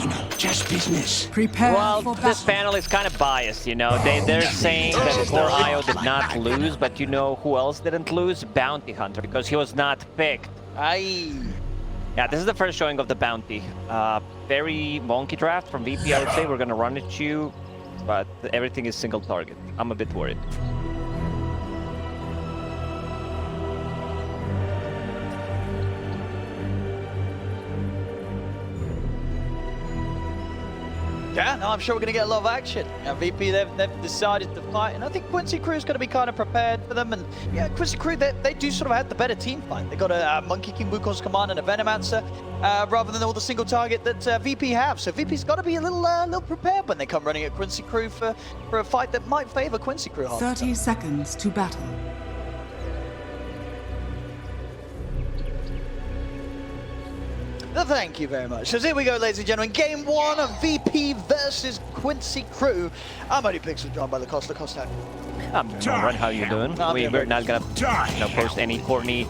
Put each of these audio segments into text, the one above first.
Nothing. Just business. Prepare Well, for this battle. panel is kind of biased, you know. They're saying that Core IO did not lose, but you know who else didn't lose? Bounty Hunter, because he was not picked. Aye. Yeah, this is the first showing of the Bounty. Very wonky draft from VP, I would say. We're gonna run at you, but everything is single target. I'm a bit worried. Yeah, no, I'm sure we're going to get a lot of action. VP, they've decided to fight, and I think Quincy Crew's going to be kind of prepared for them. And yeah, Quincy Crew, they do sort of have the better team fight. They got a Monkey King Wukong's Command and a Venomancer, rather than all the single target that VP have. So VP's got to be a little prepared when they come running at Quincy Crew for a fight that might favor Quincy Crew. 30 seconds to battle. Thank you very much. So here we go, ladies and gentlemen. Game 1 of VP versus Quincy Crew. I'm only Pixel, joined by Lacoste. Lacoste, I'm doing all right. How you doing? We're not gonna post any corny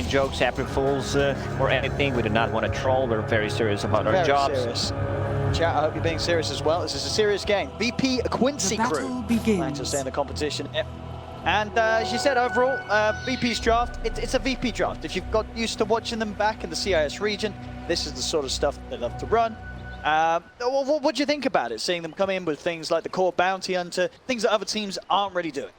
jokes, April Fools, or anything. We do not want to troll. We're very serious about our jobs. Serious. Chat, I hope you're being serious as well. This is a serious game. VP Quincy Crew. Trying to stay in the competition. Yep. And as you said, overall, VP's draft, it's a VP draft. If you've got used to watching them back in the CIS region, this is the sort of stuff they love to run. What do you think about it, seeing them come in with things like the core Bounty Hunter, things that other teams aren't really doing?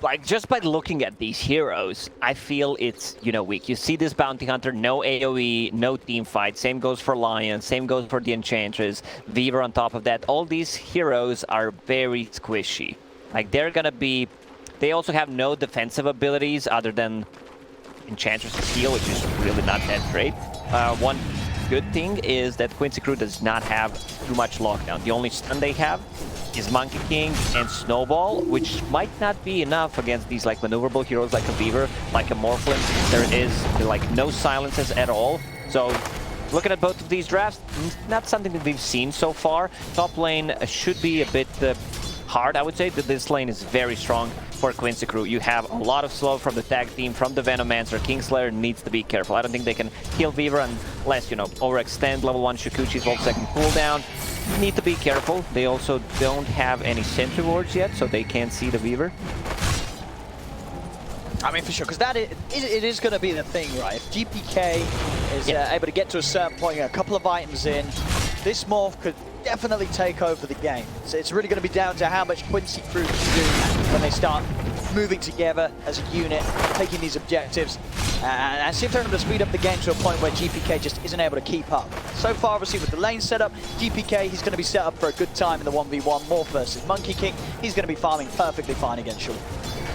Like, just by looking at these heroes, I feel it's, you know, weak. You see this Bounty Hunter, no AoE, no team fight. Same goes for Lion, same goes for the Enchantress, Weaver on top of that. All these heroes are very squishy. Like, they're gonna be... They also have no defensive abilities other than Enchantress's heal, which is really not that great. One good thing is that Quincy Crew does not have too much lockdown. The only stun they have is Monkey King and Snowball, which might not be enough against these like maneuverable heroes like a Weaver, like a Morphling. There is like no silences at all. So looking at both of these drafts, not something that we've seen so far. Top lane should be a bit hard, I would say. That this lane is very strong for Quincy Crew. You have a lot of slow from the tag team, from the Venomancer. Kingslayer needs to be careful. I don't think they can kill Weaver unless, you know, overextend level 1 Shikuchi's 12-second cooldown. Need to be careful. They also don't have any sentry wards yet, so they can't see the Weaver. I mean, for sure, because it is going to be the thing, right? If GPK is able to get to a certain point, a couple of items in, this morph could definitely take over the game. So it's really going to be down to how much Quincy Crew can do when they start moving together as a unit, taking these objectives, and see if they're able to speed up the game to a point where GPK just isn't able to keep up. So far, obviously, with the lane setup, GPK, he's going to be set up for a good time in the 1v1. Morph versus Monkey King, he's going to be farming perfectly fine against Short.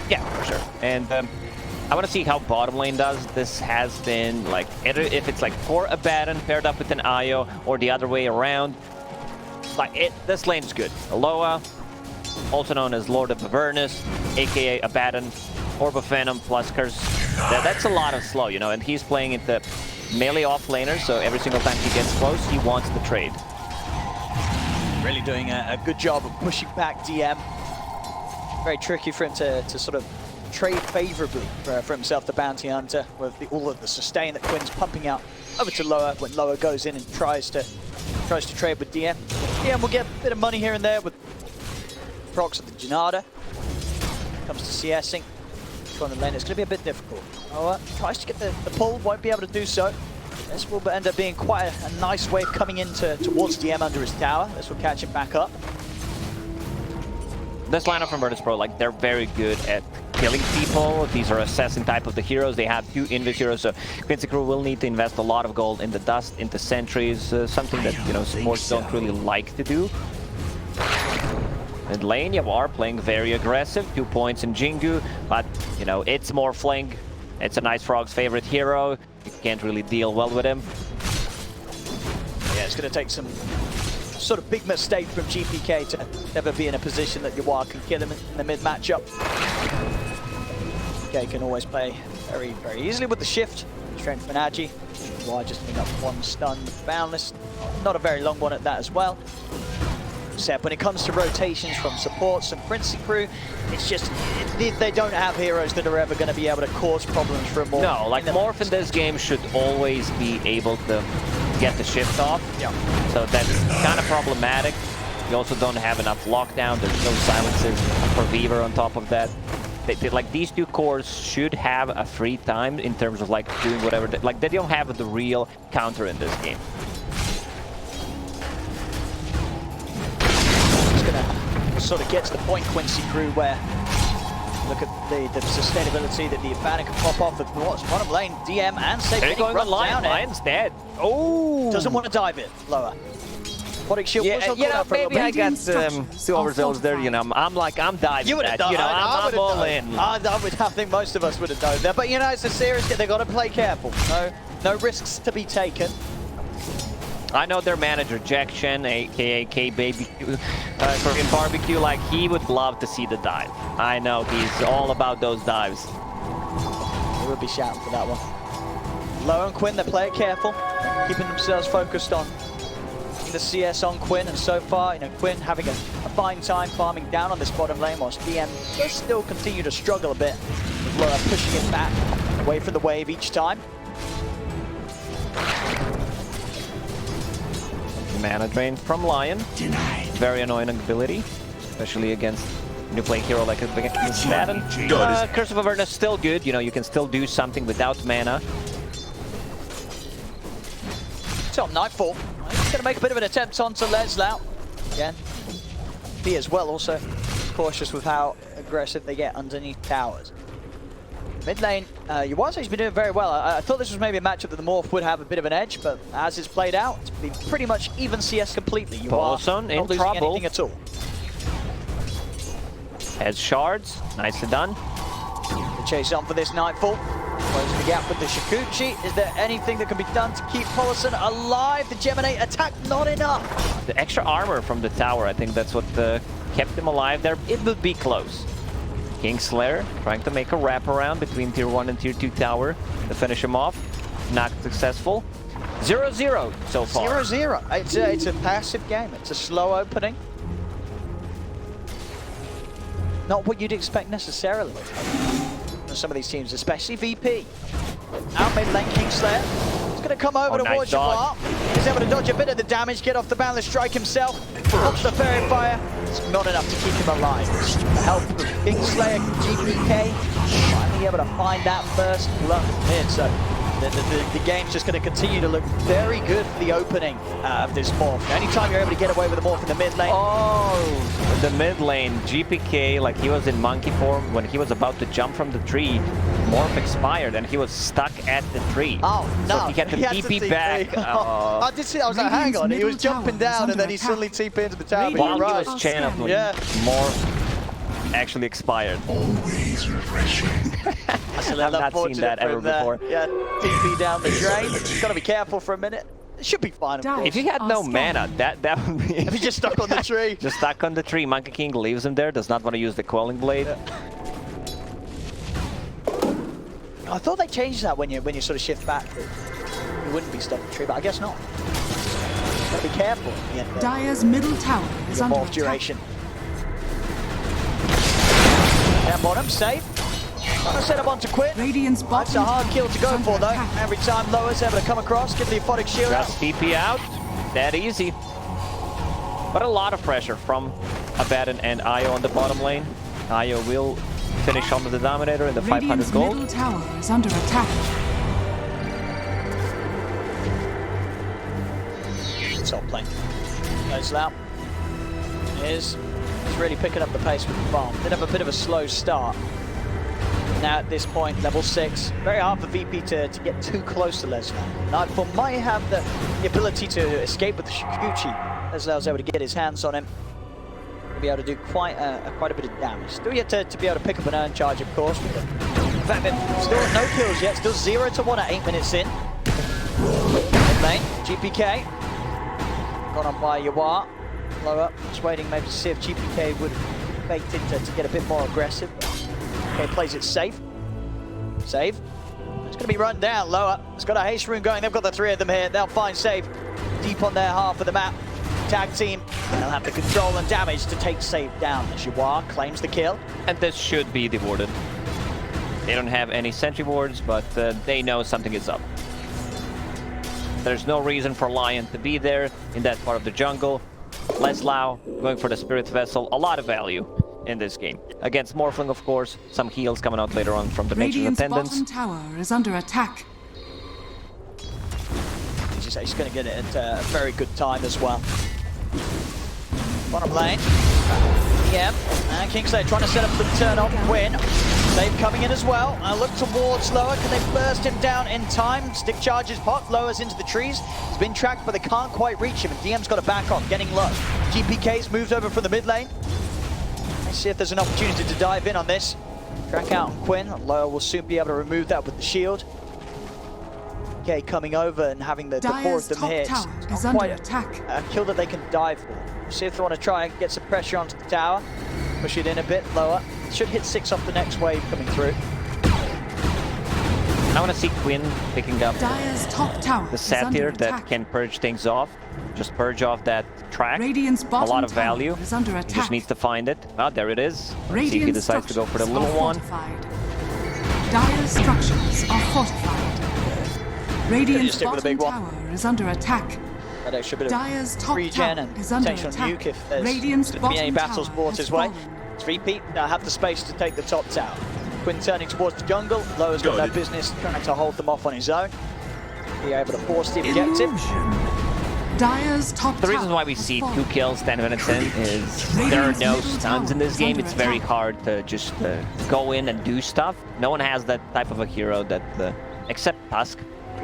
Yeah, for sure. And I want to see how bottom lane does. This has been like, if it's like for Abaddon paired up with an Io or the other way around, like this lane is good. Aloha, also known as Lord of Avernus, aka Abaddon, Orb of Venom plus Curse. That's a lot of slow, you know, and he's playing into melee off laner, so every single time he gets close, he wants the trade. Really doing a good job of pushing back DM. Very tricky for him to sort of trade favorably for himself, the Bounty Hunter, with all of the sustain that Quinn's pumping out over to Loa when Loa goes in and tries to trade with DM. DM will get a bit of money here and there with procs of the Janada. Comes to CSing. On the lane, it's going to be a bit difficult. Loa tries to get the pull, won't be able to do so. This will end up being quite a nice wave coming in towards DM under his tower. This will catch him back up. This lineup from Virtus Pro, like, they're very good at killing people. These are assassin type of the heroes. They have 2 invis heroes, so Quincy Crew will need to invest a lot of gold in the dust, into sentries, something that, you know, supports don't really like to do. And lane, you are playing very aggressive, 2 points in Jingu, but, you know, it's Morphling. It's a Nice Frog's favorite hero. You can't really deal well with him. Yeah, it's going to take some sort of big mistake from GPK to never be in a position that Yawar can kill him in the mid matchup. GPK can always play very, very easily with the shift. Strength from Agi. Yawar just picking up 1 stun with Boundless. Not a very long one at that as well. Except when it comes to rotations from supports and Quincy Crew, it's just, they don't have heroes that are ever going to be able to cause problems for a Morph. No, like Morph in this game should always be able to get the shift off. Yeah. So that's kind of problematic. You also don't have enough lockdown. There's no silences for Weaver on top of that. Like these two cores should have a free time in terms of like doing whatever. Like they don't have the real counter in this game. It's gonna sort of get to the point, Quincy Crew, where look at the sustainability that the Abandon can pop off. The bottom lane, DM and Safe. They're going on Lion. Lion's dead. Oh! Doesn't want to dive it lower. What shield? Yeah, you know, maybe I got two overzealous there. You know, I'm diving. You would have that. done. You know, I'm all in. in. I think most of us would have done there. But you know, it's a serious game. They got to play careful. No risks to be taken. I know their manager, Jack Shen, aka K-Baby, Korean Barbecue, like he would love to see the dive. I know he's all about those dives. They would be shouting for that one. Low and Quinn, they play it careful, keeping themselves focused on the CS on Quinn, and so far, you know, Quinn having a fine time farming down on this bottom lane, whilst DM does still continue to struggle a bit, with Loa pushing it back away from the wave each time. Mana drain from Lion. Denied. Very annoying ability, especially against new playing hero like Madden. Curse of Awareness still good. You know, you can still do something without mana. So Nightfall, he's going to make a bit of an attempt onto Leslau. Again, he as well also cautious with how aggressive they get underneath towers. Mid lane, Yuasa's been doing very well. I thought this was maybe a matchup that the Morph would have a bit of an edge, but as it's played out, it's been pretty much even CS completely. You are Paulson not in losing trouble. anything at all. Has shards, nicely done. The chase on for this Nightfall. Closing the gap with the Shikuchi. Is there anything that can be done to keep Paulson alive? The Geminate attack, not enough. The extra armor from the tower, I think that's what kept him alive there. It would be close. Kingslayer trying to make a wraparound between tier 1 and tier 2 tower to finish him off. Not successful. 0-0 so far. 0-0. It's a passive game. It's a slow opening. Not what you'd expect necessarily from some of these teams, especially VP. Out mid lane, Kingslayer. He's going to come over towards Jawar. He's able to dodge a bit of the damage, get off the balance, strike himself. Pops the Fairy Fire. It's not enough to keep him alive. Help from Kingslayer, GPK. Finally able to find that first blood mid. So the game's just going to continue to look very good for the opening of this Morph. Anytime you're able to get away with the Morph in the mid lane. Oh, the mid lane, GPK, like he was in monkey form when he was about to jump from the tree. Morph expired and he was stuck at the tree. Oh, no. So he had to TP back. I did see, I was like, hang on, he was jumping down and then he suddenly TP into the tower. While Right. he was channeled when Morph actually expired. Always refreshing. I've not seen that ever before. Yeah, TP down the drain. Got to be careful for a minute. It should be fine, of course. If he had no mana, that would be... If he's just stuck on the tree. Just stuck on the tree. Monkey King leaves him there, does not want to use the Quelling Blade. Yeah. I thought they changed that when you sort of shift back. You wouldn't be stuck in the tree, but I guess not. Gotta be careful. Dire's middle tower is under Morph attack. duration. Down bottom, safe. Gonna set up onto Quinn. Radiant's bottom That's a hard kill to go tower is for under though. attack. Every time Loa's able to come across, give the Aphotic Shield out. Just TP out. That easy. But a lot of pressure from Abaddon and Io on the bottom lane. Io will finish on the Dominator in the 500 Radiant's gold. middle tower is under attack. Top lane. Leslau is really picking up the pace with the farm. Did have a bit of a slow start. Now at this point, level 6, very hard for VP to get too close to Leslau. Nightfall might have the ability to escape with the Shikuchi. Leslau's able to get his hands on him. He'll be able to do quite a bit of damage. Still yet to be able to pick up an earn charge, of course. But the fact that still no kills yet, still 0-1 at 8 minutes in. Mid lane, GPK. Gone on by Yawar. Lower, just waiting maybe to see if GPK would bait in to get a bit more aggressive. Okay, plays it safe. Save. It's going to be run down. Lower. It's got a haste rune going. They've got the 3 of them here. They'll find Save deep on their half of the map. Tag team. They'll have the control and damage to take Save down. Jawar claims the kill. And this should be dewarded. They don't have any sentry wards, but they know something is up. There's no reason for Lion to be there in that part of the jungle. Leslau going for the Spirit Vessel. A lot of value in this game. Against Morphling, of course. Some heals coming out later on from the Nature's Radiant's Attendants. bottom tower is under attack. He's going to get it at a very good time as well. Bottom lane. Yeah, and Kingslayer trying to set up the turn on Quinn. They've coming in as well. Look towards Lower. Can they burst him down in time? Stick charges pot. Lower's into the trees. He's been tracked, but they can't quite reach him. And DM's got to back off, getting low. GPK's moved over from the mid lane. Let's see if there's an opportunity to dive in on this. Track out on Quinn. Lower will soon be able to remove that with the shield. Okay, coming over and having the four of them here. It's not quite a kill that they can dive for. See if they want to try and get some pressure onto the tower. Push it in a bit lower. Should hit 6 off the next wave coming through. I want to see Quinn picking up Dire's top tower the satyr that can purge things off. Just purge off that track. Radiant's A bottom lot of tower value. is under He attack. just needs to find it. Ah, there it is. Let's see if he Radiant decides to go for the structures little are one. fortified. Dire's structures are fortified. Radiant's stick with the bottom big one. tower is under attack. That extra bit of Dire's top regen tower and is under potential attack. nuke if there's Radiant's going to be any bottom battles tower brought has his way. fallen. 3P now have the space to take the top tower. Quinn turning towards the jungle. Lower's got no business trying to hold them off on his own. Be able to force the objective. Dire's top The reason tower why we has see 2 fallen. kills 10 minutes in is there are no stuns in this game. It's very hard to just go in and do stuff. No one has that type of a hero that, except Tusk,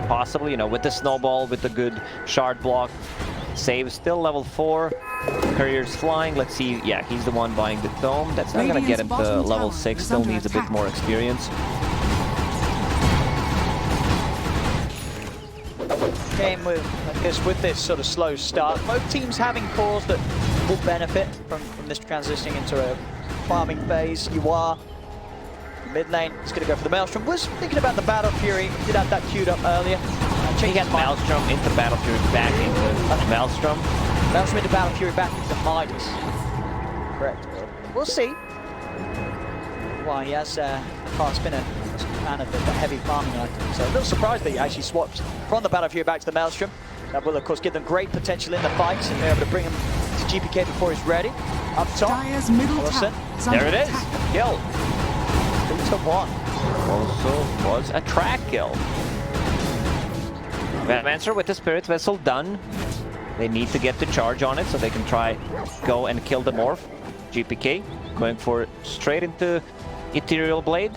possibly, you know, with the snowball, with the good shard block. Save still level 4. Courier's flying. Let's see. Yeah, he's the one buying the dome. That's not going to get him to level 6. Still needs a bit more experience. Game with, I guess, with this sort of slow start. Both teams having cores that will benefit from this transitioning into a farming phase. You are mid lane. It's going to go for the Maelstrom. Was thinking about the Battle Fury. Did have that queued up earlier. He got Maelstrom into Battle Fury, back into Maelstrom. Maelstrom into Battle Fury, back into Midas. Correct. We'll see. Why he has been a fan of the heavy farming item. So a little surprised that he actually swapped from the Battle Fury back to the Maelstrom. That will of course give them great potential in the fights and be able to bring him to GPK before he's ready. Up top. Dire's middle tower is under There it is. attack. Kill. 2-1. Also was a track kill. Venomancer with the Spirit Vessel done. They need to get the charge on it so they can try go and kill the Morph. GPK going for straight into Ethereal Blade.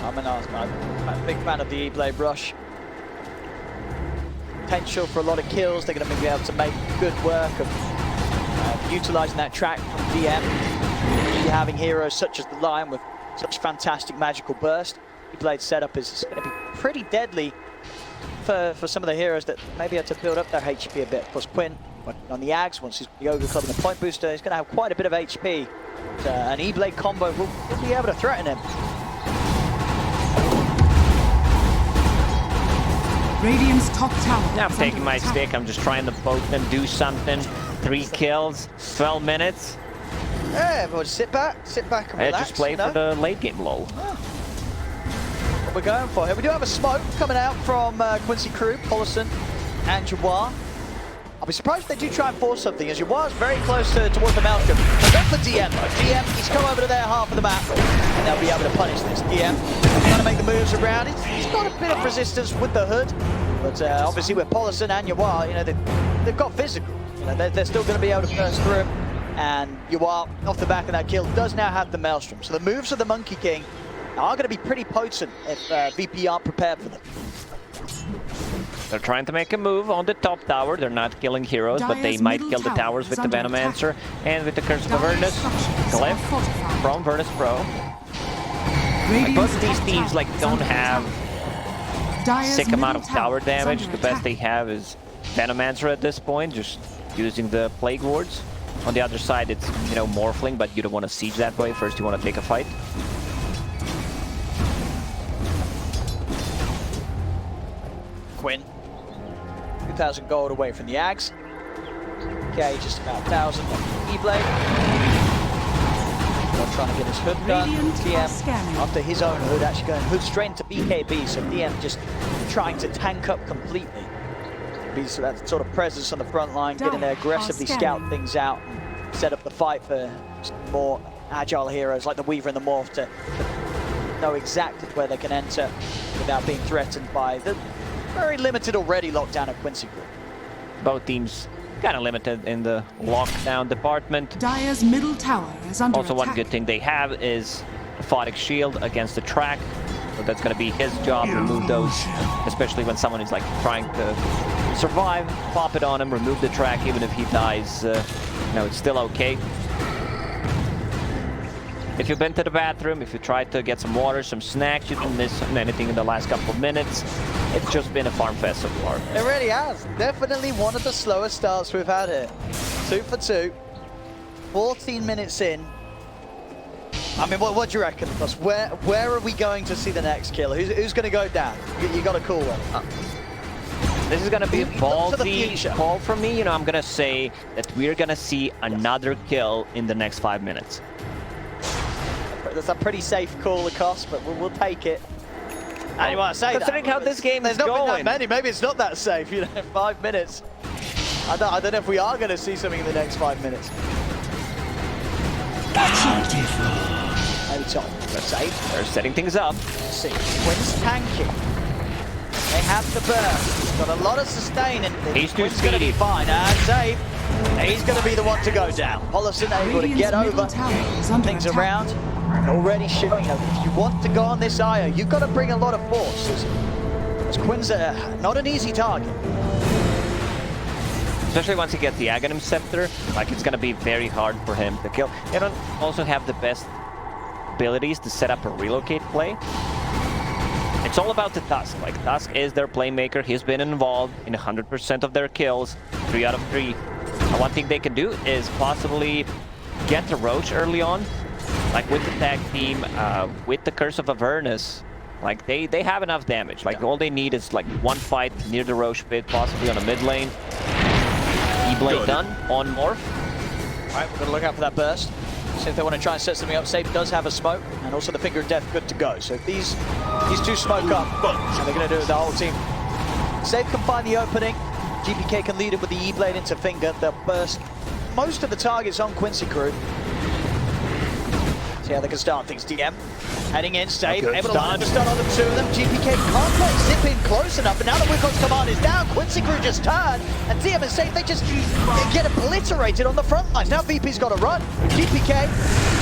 I'm a big fan of the E-Blade Rush. Potential for a lot of kills. They're going to be able to make good work of utilizing that track from DM. Having heroes such as the Lion with such fantastic magical burst. E-Blade setup is going to be pretty deadly for some of the heroes that maybe had to build up their HP a bit. Of course, Quinn on the Ags, once he's the Ogre Club and the point booster, he's going to have quite a bit of HP. An E-Blade combo will be able to threaten him. Radiant's top tower. Now I'm is taking under my attack. stick. I'm just trying to poke them, do something. 3 kills, 12 minutes. Yeah, everyone sit back and relax. Just play for the late game lol. What we're going for here. We do have a smoke coming out from Quincy Crew, Paulson, and Jawar. I'll be surprised if they do try and force something, as Jawar's very close towards the Malcolm. But that's the DM. DM, he's come over to their half of the map, and they'll be able to punish this. DM trying to make the moves around it. He's got a bit of resistance with the hood, but obviously with Paulson and Jawar, you know, they've got physical. You know, they're still going to be able to burst through him. And Jawar, off the back of that kill, does now have the Maelstrom. So the moves of the Monkey King are going to be pretty potent if VP aren't prepared for them. They're trying to make a move on the top tower. They're not killing heroes, but they might kill the towers with the Venomancer and with the Curse of Avernus. Cliff from Avernus Pro. Both of these teams don't have sick amount of tower damage. The best they have is Venomancer at this point, just using the Plague Wards. On the other side, it's, you know, Morphling, but you don't want to siege that way. First, you want to take a fight. Quinn, 2,000 gold away from the Ags. Okay, just about 1,000 E-Blade. trying to get his hood done. Radiant are scanning. TM after his own hood, actually going hood straight into BKB, so DM just trying to tank up completely. So that sort of presence on the front line, getting there aggressively, scout things out, set up the fight for more agile heroes like the Weaver and the Morph to know exactly where they can enter without being threatened by the very limited already lockdown of Quincy Group. Both teams kind of limited in the lockdown department. Dire's middle tower is under Also, attack. one good thing they have is a Photic Shield against the track. So that's going to be his job, remove those, especially when someone is like trying to survive, pop it on him, remove the track, even if he dies, it's still okay. If you've been to the bathroom, if you tried to get some water, some snacks, you didn't miss anything in the last couple of minutes. It's just been a farm fest so far. It really has. Definitely one of the slowest starts we've had here. 2 for 2, 14 minutes in. I mean, what do you reckon? Because where are we going to see the next kill? Who's going to go down? You got to call one. This is going to be a ballsy call from me. I'm going to say that we're going to see another kill in the next 5 minutes. That's a pretty safe call, Lacoste, but we'll take it. And you want to say that? Considering how this game is going. There's not been that many. Maybe it's not that safe, 5 minutes. I don't know if we are going to see something in the next 5 minutes. Maybe top. Let's say. They're setting things up. Let's see. Quinn's tanking. They have the burst. Got a lot of sustain, and he's too Quinn's going to be fine. And safe. He's going to be the one to go down. Pollison able to get over things around. Already shooting. If you want to go on this IO, you've got to bring a lot of force. As Quinn's not an easy target. Especially once he gets the Aghanim Scepter, it's going to be very hard for him to kill. They don't also have the best abilities to set up a relocate play. It's all about the Tusk. Tusk is their playmaker. He's been involved in 100% of their kills, 3 out of 3. And one thing they can do is possibly get the Roach early on, with the tag team, with the Curse of Avernus. They have enough damage. All they need is one fight near the Roach pit, possibly on a mid lane. E-Blade done on Morph. Alright, we're going to look out for that burst. See if they want to try and set something up. Safe does have a smoke, and also the Finger of Death good to go. So if these two smoke up, and they're going to do it with the whole team. Safe can find the opening. GPK can lead it with the E-Blade into Finger. They'll burst most of the targets on Quincy Crew. See how they can start things. DM heading in, Safe, able to line the stun on the two of them. GPK can't quite zip in close enough, but now that Wukong's command is down, Quincy Crew just turned, and DM and Safe, they just get obliterated on the front lines. Now VP's got to run. GPK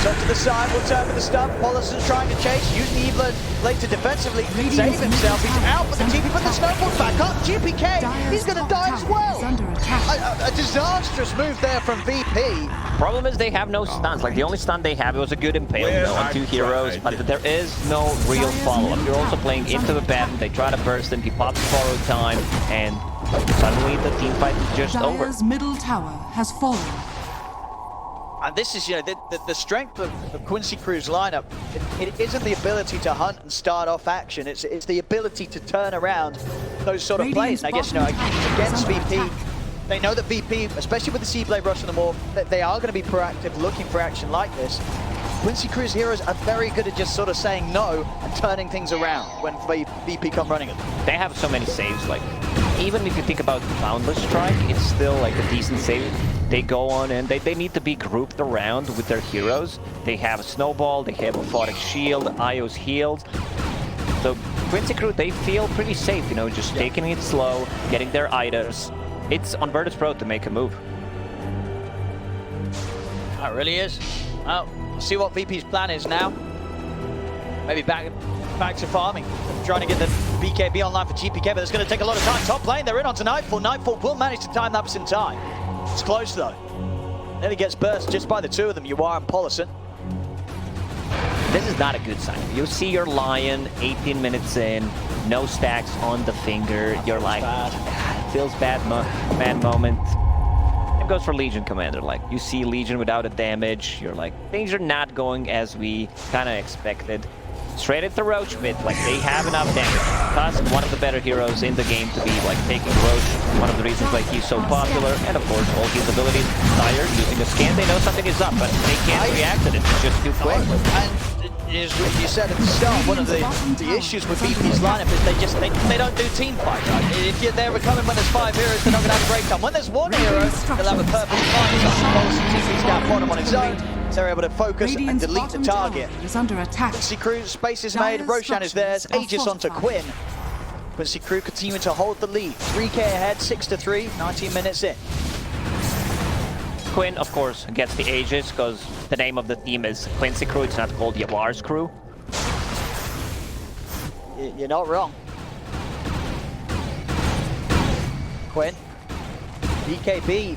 turn to the side, will turn with the stun. Pollison's trying to chase, using the E-Blade to defensively save himself. He's out with the TP, but the snowball's back up. GPK, he's going to die as well. A disastrous move there from VP. Problem is they have no stuns. The only stun they have, it was a good impaling on 2 heroes, but there is no real follow-up. You're also playing into the Baton, they try to burst him, he pops borrowed time, and suddenly the team fight is just over. Dire's middle tower has fallen. And this is, the strength of Quincy Crew's lineup. It isn't the ability to hunt and start off action. It's the ability to turn around those sort of plays. And I guess, against VP, they know that VP, especially with the C-Blade rush on the Morph, that they are going to be proactive, looking for action like this. Quincy Crew's heroes are very good at just sort of saying no and turning things around when VP come running at them. They have so many saves. Even if you think about Boundless Strike, it's still a decent save. They go on and they need to be grouped around with their heroes. They have a Snowball, they have a Photic Shield, Io's healed. So Quincy Crew, they feel pretty safe, just taking it slow, getting their items. It's on Virtus Pro to make a move. It really is. Well, see what VP's plan is now. Maybe back to farming. Trying to get the BKB online for GPK, but it's going to take a lot of time. Top lane, they're in onto Nightfall. Nightfall will manage to time lapse in time. It's close though. Nearly gets burst just by the two of them, Uar and Pollison. This is not a good sign. You see your Lion 18 minutes in, no stacks on the Finger. You're it feels bad moment. Same goes for Legion Commander. You see Legion without a damage. You're things are not going as we kind of expected. straight into Roach mid. Like, they have enough damage. Tusk, one of the better heroes in the game to be like taking Roach. One of the reasons why he's so popular. And of course, all his abilities. Dire using a scan, they know something is up, but they can't react to it. It's just too quick. And as you said at the start, one of the issues with BP's lineup is they don't do team fight. Right? If they're coming when there's 5 heroes, they're not going to have a great time. When there's 1 hero, they'll have a perfect fine time. TP's down bottom on his own. They're able to focus and delete the target. Is under attack. Quincy Crew, space is made, Roshan is there, Aegis onto Quinn. Quincy Crew continuing to hold the lead. 3k ahead, 6-3, 19 minutes in. Quinn, of course, gets the Aegis because the name of the team is Quincy Crew. It's not called Yavar's Crew. You're not wrong. Quinn, BKB.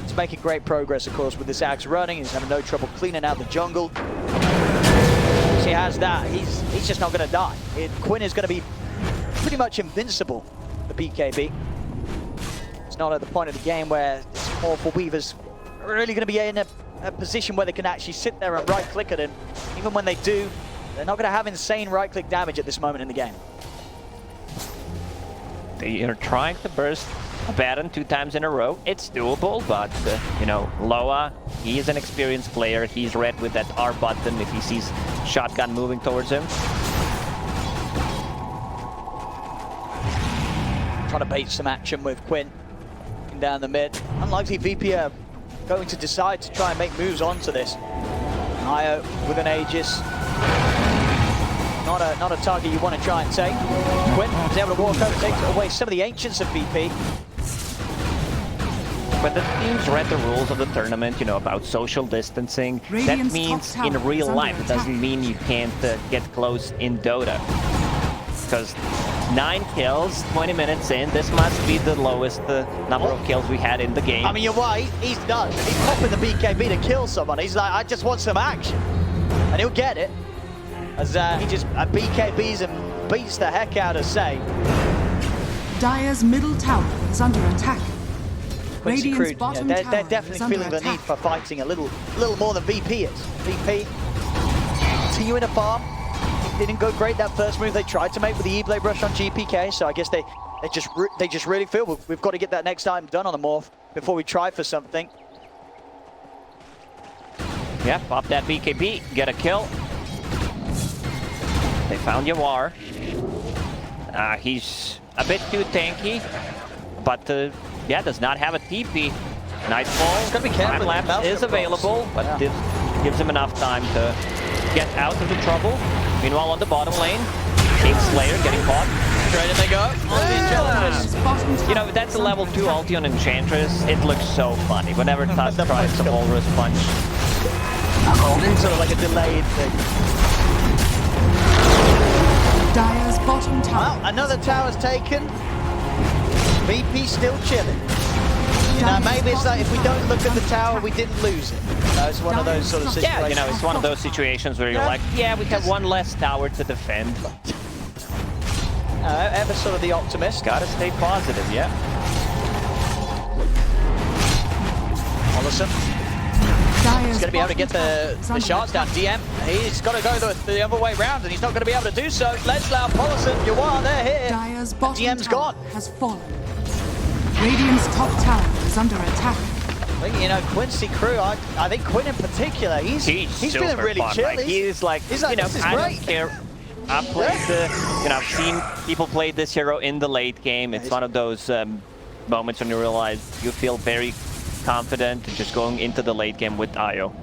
He's making great progress, of course, with this axe running. He's having no trouble cleaning out the jungle. Once he has that, he's just not going to die. Quinn is going to be pretty much invincible, the BKB. It's not at the point of the game where it's more for Weavers really going to be in a position where they can actually sit there and right-click it, and even when they do, they're not going to have insane right-click damage at this moment in the game. They are trying to burst a Baron 2 times in a row. It's doable, but, you know, Loa, he is an experienced player. He's read with that R button if he sees shotgun moving towards him. Trying to bait some action with Quinn down the mid. Unlikely VP are going to decide to try and make moves onto this. Io with an Aegis. Not a target you want to try and take. Quinn is able to walk over, take away some of the ancients of VP. When the teams read the rules of the tournament, you know, about social distancing, that means in real life. It doesn't mean you can't get close in Dota. Because 9 kills, 20 minutes in, this must be the lowest number of kills we had in the game. I mean, you're right, he's done. He's popping the BKB to kill someone. He's like, I just want some action. And he'll get it. As he just BKBs and beats the heck out of Say. Dire's middle tower is under attack. Radiant's bottom tower they're definitely feeling the need for fighting a little more than VP is. VP continuing to farm. It didn't go great that first move they tried to make with the E-Blade rush on GPK, so I guess they just really feel we've got to get that next item done on the Morph before we try for something. Yeah, pop that BKB, get a kill. They found Yawar. He's a bit too tanky, but yeah, does not have a TP. Nightfall, He's gonna be careful. Time Lapse is available, but yeah, gives him enough time to get out of the trouble. Meanwhile, on the bottom lane, King Slayer getting caught. Straight in they go. You know, that's a level 2 ulti on Enchantress. It looks so funny whenever Tusk tries the Walrus Punch. Sort of like a delayed thing. Dire's bottom tower. Well, another tower's taken. VP still chilling. You know, maybe it's like if we don't look at the tower, we didn't lose it. It's one of those sort of situations. Yeah, you know, it's one of those situations where you're like, yeah, we have one less tower to defend. Ever sort of the optimist. Gotta stay positive, yeah. Mollison. He's going to be able to get the shots down. DM, he's got to go the other way round, and he's not going to be able to do so. Let's allow Mollison. They're here. Dire's bottom DM's tower gone. has fallen. Radiant's top tower is under attack. You know, Quincy Crew, I think Quinn in particular, he's feeling really chilly. Like, he's like, you know, I don't care. I've played you know, I've seen people play this hero in the late game. It's one of those moments when you realize you feel very confident just going into the late game with Io.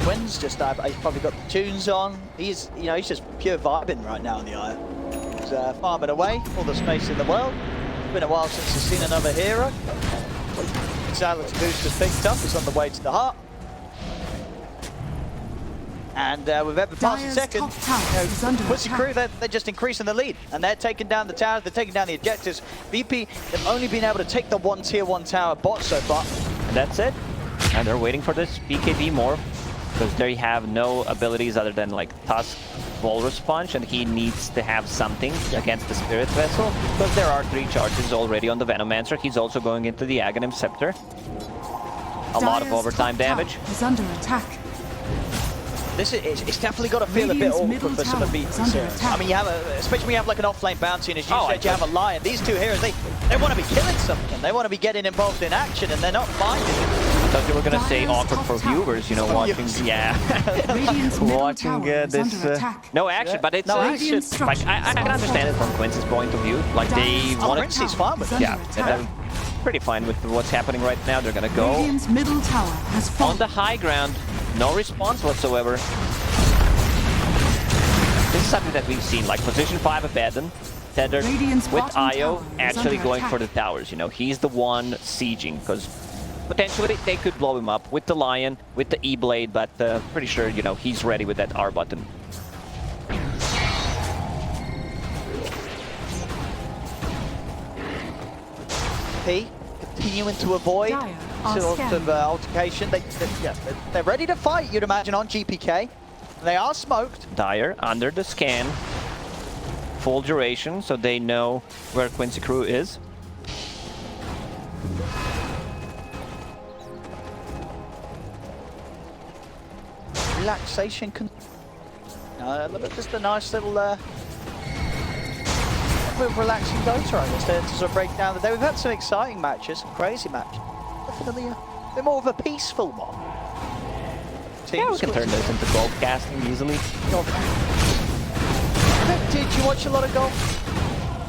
Quinn's just, he's probably got the tunes on. He's just pure vibing right now in the Io. He's farming away, all the space in the world. It's been a while since he's seen another hero. Silence boost has picked up, he's on the way to the heart. And with every passing second, Quincy Crew, they're just increasing the lead. And they're taking down the towers, they're taking down the objectives. VP have only been able to take the one tier 1 tower bot so far. And that's it. And they're waiting for this BKB morph, because they have no abilities other than like Tusk, Walrus Punch, and he needs to have something against the Spirit Vessel, because there are 3 charges already on the Venomancer. He's also going into the Aghanim Scepter. a lot of Dire's overtime top tower damage. is under attack. It's definitely got to feel a bit Radiant's awkward middle for some of tower these. is under attack. I mean, you have especially when you have like an offlane bounty, and as you Oh, said, you have a Lion. These two heroes, they want to be killing something. They want to be getting involved in action, and they're not finding it. I thought you were gonna say Dire's awkward top for tower viewers, you know, is watching. under Yeah. Radiant's middle watching tower is this. under attack. No action, but it's No action. action. Like I can understand it from Quincy's point of view. Like they Dire's want Quincy's fine with it. Yeah, and I'm pretty fine with what's happening right now. They're gonna go Radiant's middle tower has on fallen. the high ground. No response whatsoever. This is something that we've seen, like position 5 Abaddon, tethered Radiant's with bottom Io tower is actually under going attack. for the towers. You know, he's the one sieging because potentially they could blow him up with the Lion, with the E-Blade, but pretty sure, you know, he's ready with that R button. P continuing to avoid Dire are sort of scanning. altercation. They're ready to fight, you'd imagine, on GPK. They are smoked. Dire under the scan, full duration, so they know where Quincy Crew is. Relaxation can. Look at just a nice little relaxing Dota, I guess, to sort of break down the day. We've had some exciting matches, some crazy matches. Definitely a bit more of a peaceful one. Yeah, we can turn this into golf casting easily. Did you watch a lot of golf?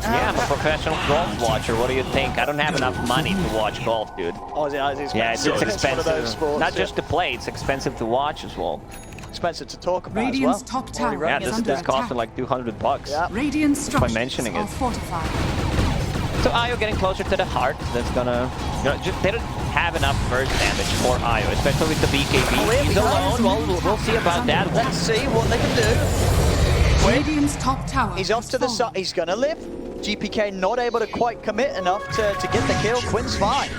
Yeah, I'm a professional golf watcher. What do you think? I don't have enough money to watch golf, dude. Oh, is it expensive? Yeah, it's one of expensive. those sports, Not just to play, it's expensive to watch as well. expensive to talk about Radiant's as well. top Already tower Yeah, running is this, under this cost attack. me like $200. Yeah. Radiant structures mentioning are it. fortified. So Io getting closer to the heart. That's gonna, you know, just, they don't have enough burst damage for Io, especially with the BKB. Oh, here we He's go. alone. Well, we'll see about that one. Let's see what they can do. Radiant's top tower He's off has to the fallen. side. He's going to live. GPK not able to quite commit enough to get the kill. Quinn's fine.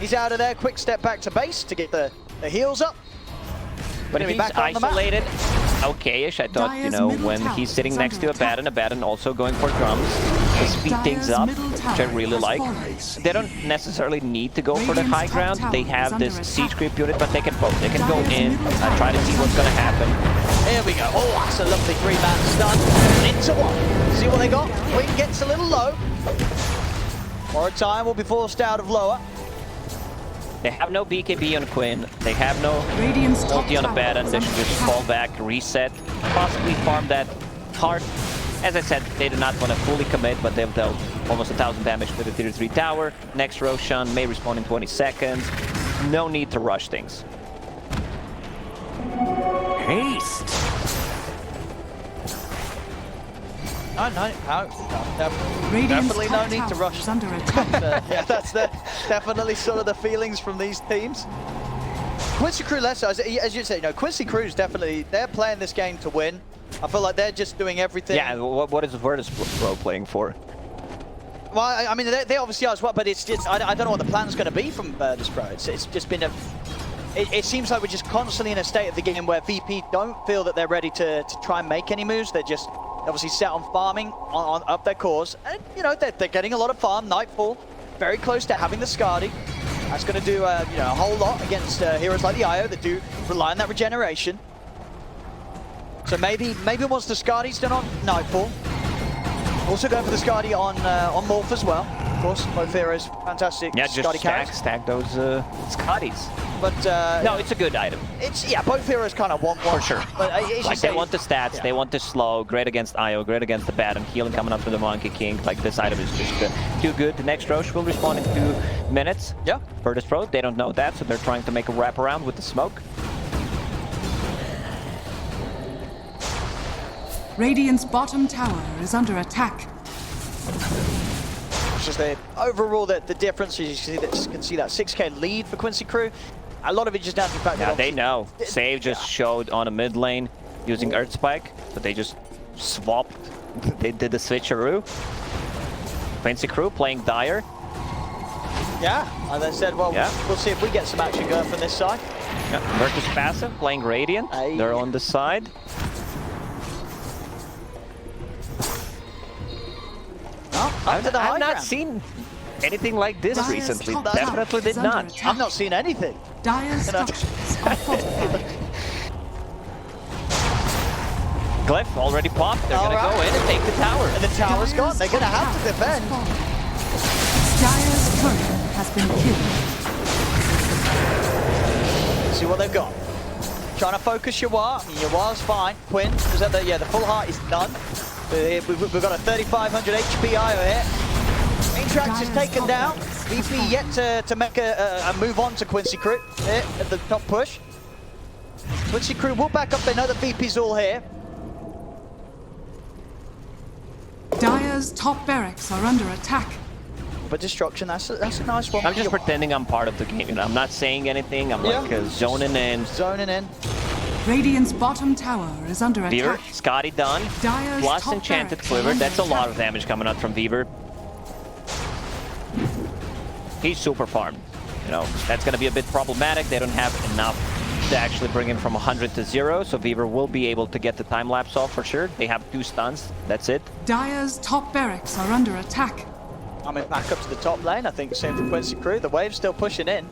He's out of there. Quick step back to base to get the heals up. But Gonna be he's back on the map. isolated. Okay-ish. I thought, you Dire's know, middle when tower he's sitting is next to under attack. Abaddon also going for drums to speed things Dire's up, middle which I tower really has like. fallen. They don't necessarily need to go for the Radiant's high top ground. tower They is have under this attack. siege creep unit, but they can both. They can go Dire's in middle and try to tower see is what's going to under happen. Here we go. Oh, that's a lovely 3-man stun. Into one. See what they got? Quinn gets a little low. More time will be forced out of lower. They have no BKB on Quinn. They have no Radiant's top ulti on tower Abaddon. is They under should just attack. fall back, reset, possibly farm that heart. As I said, they do not want to fully commit, but they've dealt almost 1,000 damage to the tier 3 tower. Next Roshan may respawn in 20 seconds. No need to rush things. Haste! Radiant's Definitely no top need to tower rush. is under attack. Yeah, that's definitely some of the feelings from these teams. Quincy Crew less so, as you say, you know, Quincy Crew's definitely, they're playing this game to win. I feel like they're just doing everything. Yeah, what is Virtus Pro playing for? Well, I mean, they obviously are as well, but it's just, I don't know what the plan's going to be from Virtus Pro. It's just been it seems like we're just constantly in a state of the game where VP don't feel that they're ready to try and make any moves. They're just obviously set on farming on up their cores. And, you know, they're getting a lot of farm. Nightfall, very close to having the Skadi. That's going to do, you know, a whole lot against heroes like the Io that do rely on that regeneration. So maybe once the Skadi's done on Nightfall, also going for the Skadi on Morph as well. Of course, both heroes, fantastic. Yeah, just Skadi carries. stack those Scotties. But No, it's a good item. it's, yeah, both heroes kind of want one. For sure. But as you Like, say, they want the stats, yeah. they want the slow, great against Io, great against the Abaddon, healing coming up for the Monkey King. Like, this item is just too good. The next Roche will respawn in 2 minutes. Yeah. Virtus Pro, they don't know that, so they're trying to make a wraparound with the smoke. Radiant's bottom tower is under attack. It's just the overall the difference is you can see that 6k lead for Quincy Crew. A lot of it just down to the fact Yeah, that they obviously- know. Save just showed on a mid lane using Earth Spike, but they just swapped. They did the switcheroo. Quincy Crew playing Dire. Yeah, and they said, well, Yeah. we'll see if we get some action going from this side. Yeah. Virtus Passive playing Radiant. Aye. They're on the side. Up to the high I've not ground. seen anything like this Dire's recently. top Definitely tower did is under not. attack. I've not seen anything. Dire's structures are fortified. Glyph already popped. They're going to go in and take the tower. And the tower's gone. They're going to have to defend. Dire's courier has been killed. See what they've got. Trying to focus Yawar. Yawar's fine. Quinn is at the full heart is done. We've got a 3,500 HP IO here. Intrax is taken down. VP yet to make a move on to Quincy Crew here at the top push. Quincy Crew will back up. They know that VP's all here. Dire's top barracks are under attack. But destruction, that's a nice one. I'm just pretending I'm part of the game. You know, I'm not saying anything. I'm like zoning in. Zoning in. Radiant's bottom tower is under Weaver, attack. Scotty done. Dire's Plus top enchanted barracks quiver. are That's a under lot of attack. damage coming out from Weaver. He's super farmed. You know, that's going to be a bit problematic. They don't have enough to actually bring him from 100 to 0. So Weaver will be able to get the time lapse off for sure. They have 2 stuns. That's it. Dire's top barracks are under attack. Coming back up to the top lane. I think same for Quincy Crew. The wave's still pushing in.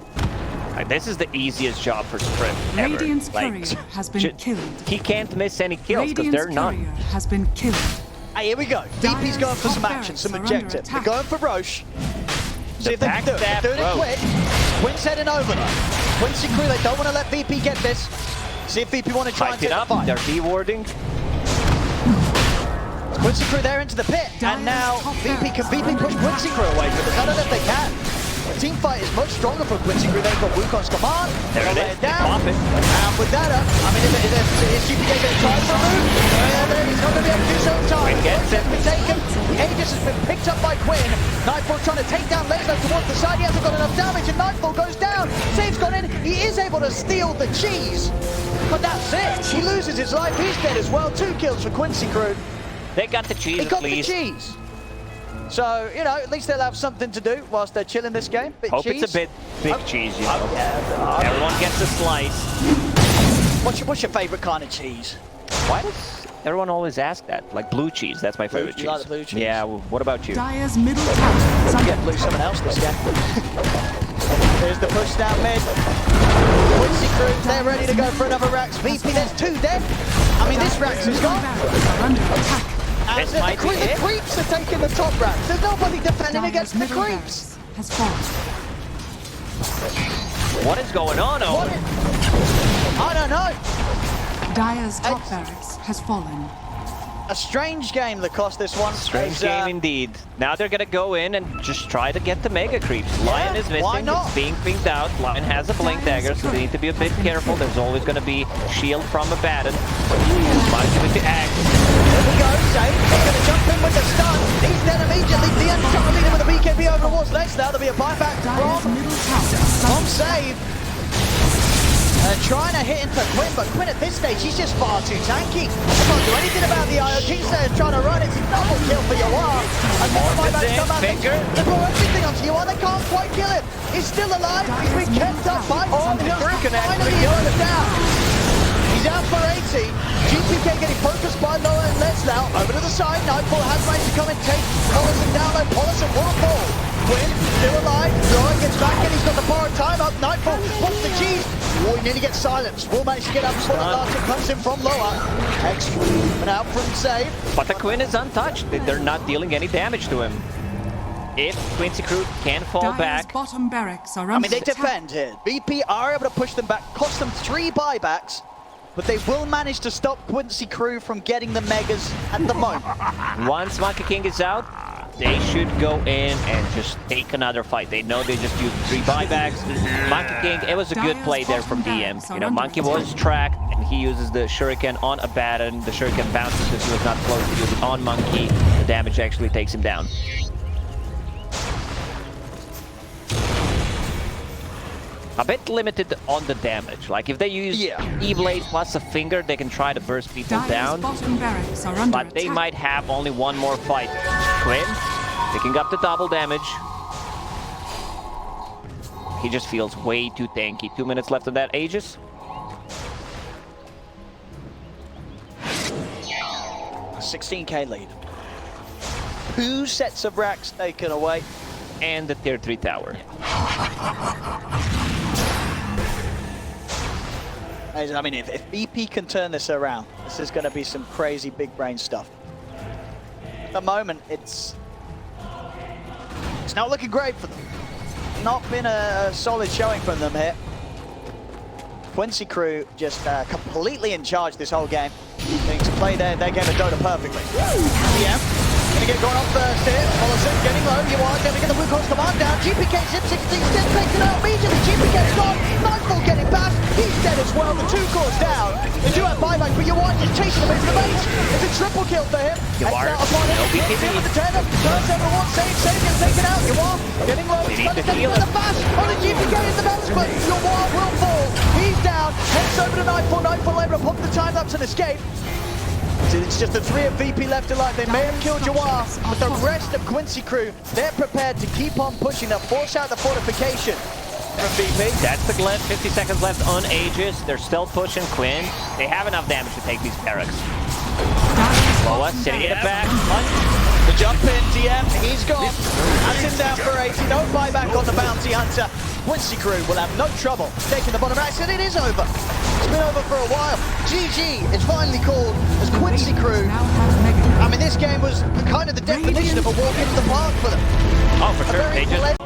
Like, this is the easiest job for Sprint ever. Radiant's Like, courier has been killed. He can't miss any kills because Radiant's they're none. courier has been killed. Hey, here we go. VP's going for some action, some objective. They're going for Roche. See if they can do it. They're doing it quick. Quinn's heading over them. Quincy Crew, they don't want to let VP get this. See if VP want to try and Hype it take up. the fight. They're de-warding. Quincy Crew there into the pit, and now VP can push Quincy Crew away from this. I don't know if they can. The team fight is much stronger for Quincy Crew. They've got Wukong's command. There it is. They pop it. And with that, I mean, is GPK going to try for a move? He's not going to be able to do so in time. Quinn gets it. Been taken. Aegis has been picked up by Quinn. Nightfall trying to take down Lesnar towards the side. He hasn't got enough damage, and Nightfall goes down. Save's gone in. He is able to steal the cheese. But that's it. He loses his life. He's dead as well. 2 kills for Quincy Crew. They got the cheese, He got please. the cheese. So, you know, at least they'll have something to do whilst they're chilling this game. Bit Hope cheese. it's a bit big cheese, you know. Yeah, Everyone gets a slice. what's your favourite kind of cheese? Why does everyone always ask that? Like blue cheese, that's my favorite cheese. You like the blue cheese? Yeah, well, what about you? Dire's middle tower is under Get blue attack. someone else this game. Here's the push down mid. Quincy Crew, they're ready to go for another Rax. VP, there's 2 dead. I mean, this Rax is Middle gone. barracks are under attack. And This the might be it. creeps are taking the top Rax. There's nobody defending Dire's against the middle creeps. barracks has fallen. What is going on, What? Owen? I don't know. Dire's top barracks has fallen. A strange game that cost this one. Strange As, game indeed. Now they're gonna go in and just try to get the mega creeps. Lion is why missing, not? it's being pinged out. Lion has a blink dagger, so they need to be a bit careful. There's always gonna be shield from a baton. Monkey with the axe. There we go, Zane. He's going to jump in with the stun. He's dead immediately. The end shot leader with the BKB over towards Lex. Now there'll be a buyback Dire's from middle tower is Tom under Save. Trying to hit into Quinn, but Quinn at this stage, he's just far too tanky. He can't do anything about the IO. Kingslayer trying to run. It's a double kill for Yawar. And more buybacks come out. Finger. They blow everything onto Yawar. They can't quite kill him. He's still alive. He's been kept up by all the Hurricane finally actually going down. He's out for 80. GPK getting focused by Loa and Les now. Over to the side. Nightfall has managed to come and take Pollison down. Low. Pollison will fall. Quinn still alive. Loa gets back in. He's got the borrowed time up. Nightfall wants the cheese. Oh, he nearly gets silenced. Will manage to get up before the last one comes in from Loa. X and out from Save. But the Quinn is untouched. They're not dealing any damage to him. If Quincy Crew can fall Dire's back, bottom barracks are under I mean, they attack. defend here. BP are able to push them back. Cost them 3 buybacks. But they will manage to stop Quincy Crew from getting the megas at the moment. once Monkey King is out, they should go in and just take another fight. They know they just used 3 buybacks. Monkey King, it was a good play there from DM. You know, Monkey was tracked, and he uses the Shuriken on a baton. The Shuriken bounces because he was not close to use it on Monkey. The damage actually takes him down. A bit limited on the damage. Like, if they use E-Blade plus a finger, they can try to burst people Dire's down. bottom barracks are under But they attack. might have only one more fight. Quinn, picking up the double damage. He just feels way too tanky. 2 minutes left on that Aegis. A 16k lead. 2 sets of racks taken away. And the tier 3 tower. I mean, if VP can turn this around, this is going to be some crazy big brain stuff. At the moment, it's not looking great for them. Not been a solid showing from them here. QCY just completely in charge this whole game. Things play their game of Dota perfectly. Yeah. Gonna get going on first here. Policy getting low. You are gonna get the blue cross command down. GPK Zip 16 still taken out immediately. GPK's gone. Nightfall getting past. He's dead as well. The 2 cores down. They do have buyback, but you are just chasing him into the base. It's a triple kill for him. You are. Out upon him. He's in with the tether. Turns everyone. Save him. Taken out. You are getting low. He's trying to take the fast. Only GPK in the base, but you are will fall. He's down. Heads over to Nightfall. Nightfall able to pump the time lapse and escape. It's just the 3 of VP left alive. They may have killed Jawar, but the rest of QCY, they're prepared to keep on pushing. They'll force out the fortification from VP. That's the glyph. 50 seconds left on Aegis. They're still pushing Quinn. They have enough damage to take these barracks. Loa sitting in the back. The jump in, DM, he's gone. That's him down for 80. No buyback on the Bounty Hunter. QCY will have no trouble taking the bottom right, and it is over. It's been over for a while. GG is finally called as QCY. I mean, this game was kind of the definition of a walk into the park for them. Oh, for sure. They just